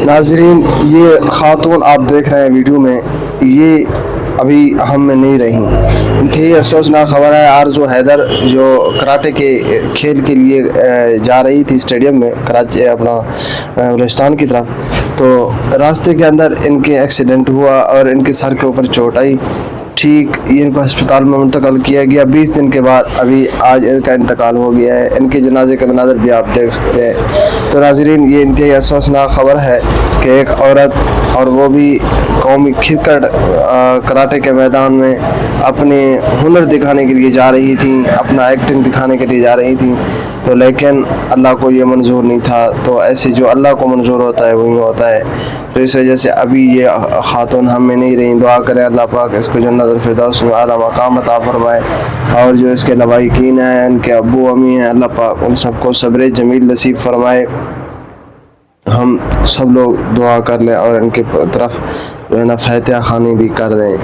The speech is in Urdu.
ناظرین، یہ خاتون آپ دیکھ رہے ہیں ویڈیو میں، یہ ابھی ہم میں نہیں رہیں۔ انتہائی افسوسناک خبر ہے۔ آرزو حیدر جو کراٹے کے کھیل کے لیے جا رہی تھی اسٹیڈیم میں کراچی اپنا بلوچستان کی طرف، تو راستے کے اندر ان کے ایکسیڈنٹ ہوا اور ان کے سر کے اوپر چوٹ آئی۔ ٹھیک ان کو ہسپتال میں منتقل کیا گیا۔ 20 دن کے بعد ابھی آج ان کا انتقال ہو گیا ہے۔ ان کے جنازے کے مناظر بھی آپ دیکھ سکتے ہیں۔ تو ناظرین، یہ انتہائی افسوسناک خبر ہے کہ ایک عورت، اور وہ بھی قومی کرکٹ کراٹے کے میدان میں اپنے ہنر دکھانے کے لیے جا رہی تھی، اپنا ایکٹنگ دکھانے کے لیے جا رہی تھی، تو لیکن اللہ کو یہ منظور نہیں تھا۔ تو ایسے جو اللہ کو منظور ہوتا ہے وہی ہوتا ہے۔ تو اس وجہ سے ابھی یہ خاتون ہم میں نہیں رہیں۔ دعا کریں اللہ پاک اس کو جنت الفردوس میں اعلیٰ مقام عطا فرمائے، اور جو اس کے لواحقین ہیں، ان کے ابو امی ہیں، اللہ پاک ان سب کو صبر جمیل نصیب فرمائے۔ ہم سب لوگ دعا کر لیں اور ان کے طرف جو ہے نا فاتحہ خوانی بھی کر دیں۔